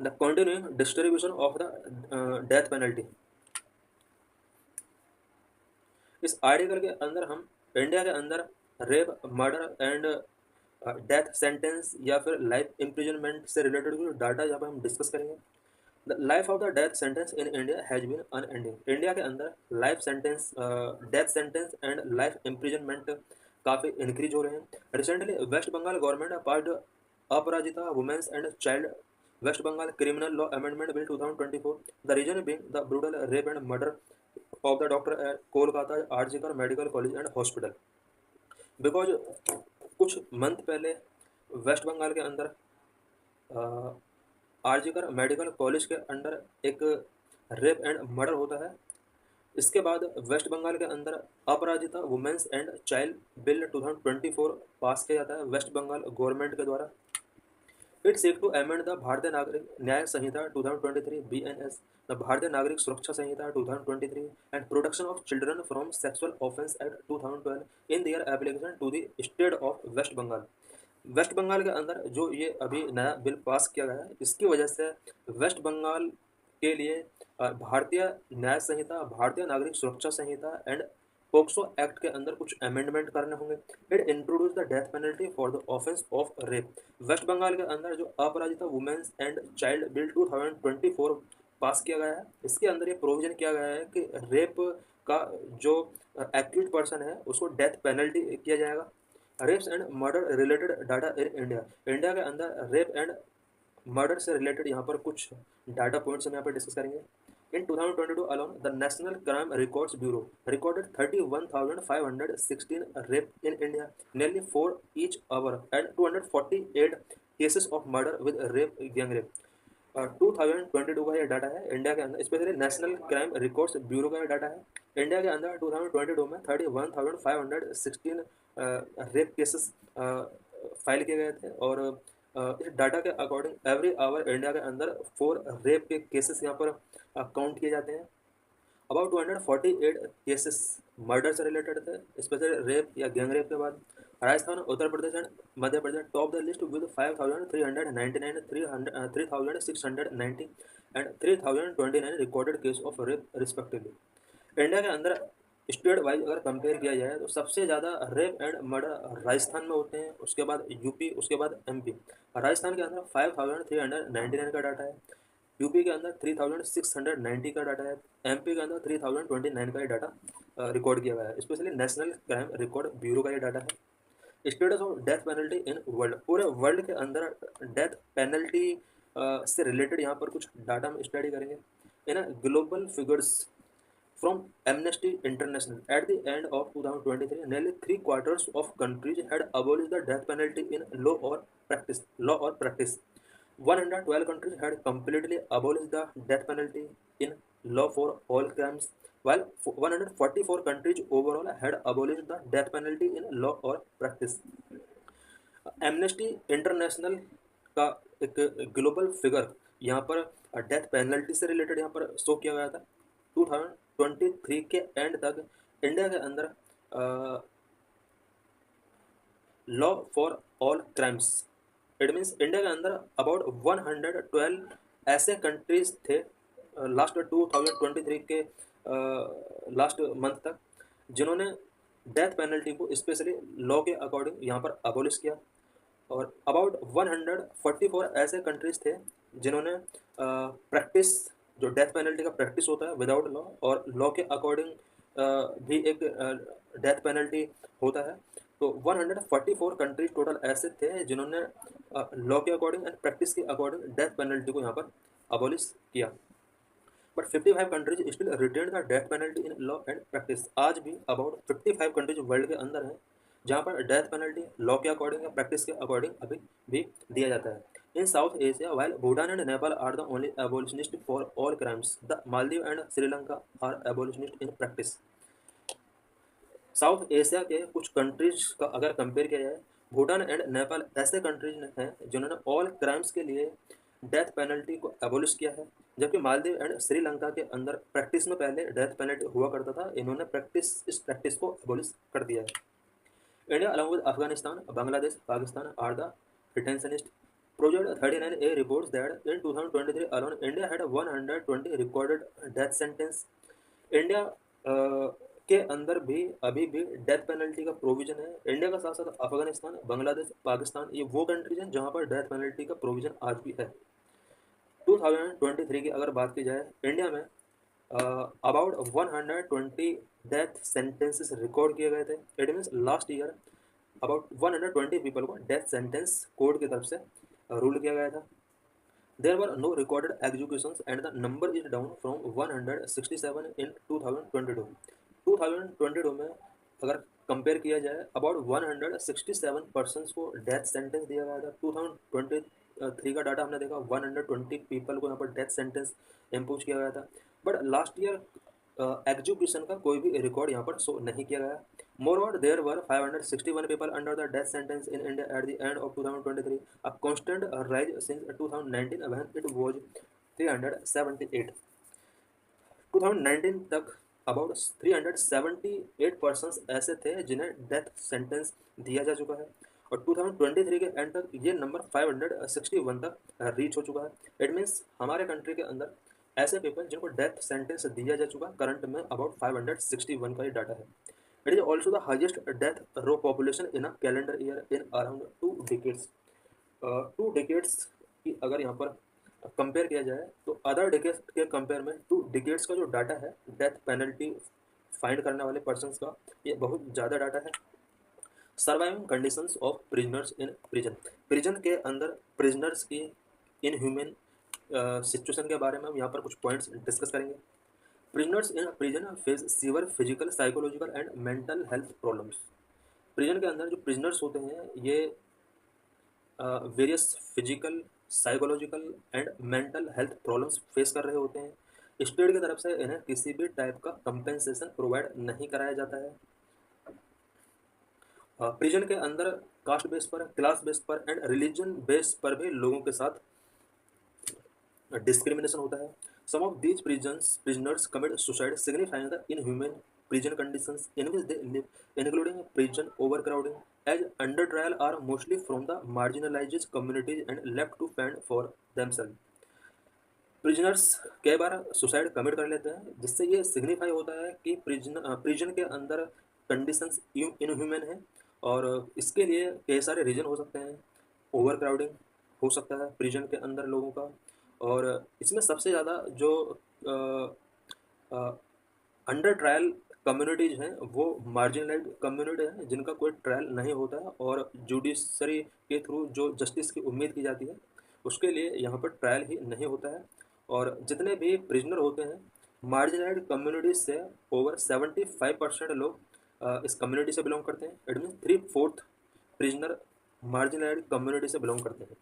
The continuing distribution of the death penalty. इस article के अंदर हम इंडिया के अंदर rape, murder and death sentence या फिर लाइफ इम्प्रिजनमेंट से रिलेटेड कुछ डाटा यहाँ पर हम डिस्कस करेंगे। The life of the death sentence in India has been unending. India के अंदर life sentence, death sentence and life imprisonment काफ़ी इंक्रीज हो रहे हैं। Recently West Bengal government passed Aparajita women's and child West Bengal criminal law amendment bill 2024, the reason being the brutal rape and murder of the doctor at Kolkata RG Kar medical college and hospital. Because कुछ month पहले West Bengal के अंदर RG Kar medical college के under एक rape and murder होता है। इसके बाद वेस्ट बंगाल के अंदर Aparajita women's and child bill 2024 pass किया जाता है वेस्ट बंगाल गवर्नमेंट के द्वारा। It seek to amend the Bharatiya नागरिक न्याय संहिता 2023 BNS, the Bharatiya Nagarik Suraksha Sanhita 2023 and protection of children from sexual offence act 2012 in their application to the state of West Bengal. West Bengal के अंदर जो ये अभी नया बिल पास किया गया है, इसकी वजह से वेस्ट बंगाल के लिए भारतीय न्याय संहिता, भारतीय नागरिक सुरक्षा संहिता एंड पोक्सो एक्ट के अंदर कुछ अमेंडमेंट करने होंगे। It introduce the death penalty for the offence of rape. West Bengal के अंदर जो Aparajita women's and child bill 2024 pass किया गया है, इसके अंदर ये प्रोविजन किया गया है कि रेप का जो एक्यूट पर्सन है उसको डेथ पेनल्टी किया जाएगा। Rapes and murder related data in India. India के अंदर रेप एंड मर्डर से रिलेटेड यहाँ पर कुछ डाटा पॉइंट्स हम यहाँ पर डिस्कस करेंगे। In 2022 alone, the National Crime Records Bureau recorded 31,516 rape in India, nearly 4 each hour, and 248 cases of murder with rape, gang rape. 2022 का ये डाटा है इंडिया के अंदर, specially national crime records bureau का ये डाटा है। India के अंदर 2022 में 31,516 रेप केसेस फाइल किए गए थे और इस डाटा के अकॉर्डिंग एवरी आवर इंडिया के अंदर 4 रेप के केसेस यहाँ पर काउंट किए जाते हैं। अबाउट 248 केसेस मर्डर से रिलेटेड थे, स्पेशली रेप या गैंग रेप के बाद। Rajasthan, Uttar Pradesh and Madhya Pradesh top the list with 5,399, 3,690 and 3,029 recorded case of rape respectively. India के अंदर स्टेट वाइज अगर कंपेयर किया जाए तो सबसे ज़्यादा रेप एंड मर्डर राजस्थान में होते हैं, उसके बाद यूपी, उसके बाद एमपी। राजस्थान के अंदर 5,399 का डाटा है, यूपी के अंदर 3,690 का डाटा है, एमपी के अंदर 3,029 का ये डाटा रिकॉर्ड किया गया है। Specially national crime record bureau का ये डाटा है। Status of death penalty in world. पूरे वर्ल्ड के अंदर डेथ पेनल्टी से रिलेटेड यहाँ पर कुछ डाटा हम स्टडी करेंगे। In global figures from Amnesty International, at the end of 2023, nearly 3/4 of countries had abolished the death penalty in law or practice. 112 countries had completely abolished the death penalty in law for all crimes, while 144 countries overall had abolished the death penalty in law or practice. Amnesty international का एक global figure यहाँ पर death penalty से related यहाँ पर show किया गया था। 2023 के एंड तक इंडिया के अंदर law for all crimes, it means India के अंदर अबाउट 112 ऐसे कंट्रीज थे लास्ट 2023 के लास्ट मंथ तक जिन्होंने डेथ पेनल्टी को स्पेशली लॉ के अकॉर्डिंग यहाँ पर अबोलिश किया, और अबाउट 144 ऐसे कंट्रीज थे जिन्होंने प्रैक्टिस, जो डेथ पेनल्टी का प्रैक्टिस होता है विदाउट लॉ और लॉ के अकॉर्डिंग भी एक डेथ पेनल्टी होता है। तो 144 कंट्रीज टोटल ऐसे थे जिन्होंने लॉ के अकॉर्डिंग एंड प्रैक्टिस के अकॉर्डिंग डेथ पेनल्टी को यहाँ पर अबोलिश किया। But 55 countries still retain the death penalty in law and practice. आज भी अबाउट 55 कंट्रीज वर्ल्ड के अंदर हैं जहाँ पर डेथ पेनल्टी लॉ के अकॉर्डिंग या प्रैक्टिस के अकॉर्डिंग अभी भी दिया जाता है। In South Asia, while Bhutan and Nepal are the only abolitionists for all crimes, the Maldives and Sri Lanka are abolitionists in practice. South Asia के कुछ कंट्रीज का अगर कंपेयर किया जाए, भूटान एंड नेपाल ऐसे कंट्रीज हैं जिन्होंने ऑल क्राइम्स के लिए डेथ पेनल्टी को एबोलिश किया है, जबकि मालदीव एंड श्रीलंका के अंदर प्रैक्टिस में पहले डेथ पेनल्टी हुआ करता था, इन्होंने इस प्रैक्टिस को एबोलिश कर दिया है। India along with Afghanistan, Bangladesh, Pakistan are the retentionist Project 39A reports that in 2023 alone, India had 120 recorded death sentence. India के अंदर भी अभी भी डेथ पेनल्टी का प्रोविजन है। इंडिया का साथ साथ अफगानिस्तान, बांग्लादेश, पाकिस्तान, ये वो कंट्रीज हैं जहाँ पर डेथ पेनल्टी का प्रोविजन आज भी है। 2023 की अगर बात की जाए, इंडिया में अबाउट 120 डेथ सेंटेंसेस रिकॉर्ड किए गए थे। It means last year about 120 people को डेथ सेंटेंस कोर्ट की तरफ से रूल किया गया था। There were no recorded executions and the number is down from 167 in 2022. 2022 में अगर कंपेयर किया जाए, अबाउट 167 पर्सनस को डेथ सेंटेंस दिया गया था। 2023 का डाटा हमने देखा, 120 पीपल को यहाँ पर डेथ सेंटेंस इम्पोज किया गया था। बट लास्ट ईयर एग्जीक्यूशन का कोई भी रिकॉर्ड यहाँ पर शो नहीं किया गया। Moreover, there were 561 people under the death sentence in India at the end of 2023, a constant rise since 2019 when it was 378. 2019 तक अबाउट 378 पर्सन्स ऐसे थे जिन्हें डेथ सेंटेंस दिया जा चुका है, और 2023 के एंड तक ये नंबर 561 तक रीच हो चुका है। इट मीन्स हमारे कंट्री के अंदर ऐसे पीपल जिनको डेथ सेंटेंस दिया जा चुका करंट में अबाउट 561 का ही डाटा है। It is also the highest death row population in a calendar year in around 2 decades. 2 decades की अगर यहाँ पर कंपेयर किया जाए तो अदर डिकेड्स के कंपेयर में 2 डिकेड्स का जो डाटा है डेथ पेनल्टी फाइंड करने वाले पर्सन्स का, ये बहुत ज़्यादा डाटा है। Surviving conditions of prisoners in prison, prison के अंदर प्रिजनर्स की इनह्यूमन सिचुएशन के बारे में हम यहाँ पर कुछ पॉइंट्स डिस्कस करेंगे। Prisoners in prison face severe physical, psychological and mental health problems. Prison के अंदर जो प्रिजनर्स होते हैं ये various physical, psychological and mental health problems face कर रहे होते हैं। स्टेट की तरफ से इन्हें किसी भी टाइप का कंपेंसेशन प्रोवाइड नहीं कराया जाता है। प्रिजन के अंदर कास्ट बेस पर, क्लास बेस पर एंड रिलीजन बेस पर भी लोगों के साथ डिस्क्रिमिनेशन होता है। Some of these prisoners commit suicide, signifying the inhuman prison conditions in which they live, including prison overcrowding, as under trial are mostly from the marginalized communities and left to fend for themselves. Prisoners कई बार suicide commit कर लेते हैं, जिससे ये signify होता है कि prison के अंदर कंडीशंस इनह्यूमन है, और इसके लिए कई सारे रीजन हो सकते हैं। ओवर क्राउडिंग हो सकता है प्रिजन के अंदर लोगों का, और इसमें सबसे ज़्यादा जो अंडर ट्रायल कम्युनिटीज़ हैं वो मार्जिनलाइज्ड कम्युनिटी हैं जिनका कोई ट्रायल नहीं होता है, और जुडिशरी के थ्रू जो जस्टिस की उम्मीद की जाती है उसके लिए यहाँ पर ट्रायल ही नहीं होता है। और जितने भी प्रिजनर होते हैं मार्जिनलाइज्ड कम्युनिटीज से ओवर 75% लोग इस कम्युनिटी से बिलोंग करते हैं। It mean 3/4 prisoner marginalised community से बिलोंग करते हैं।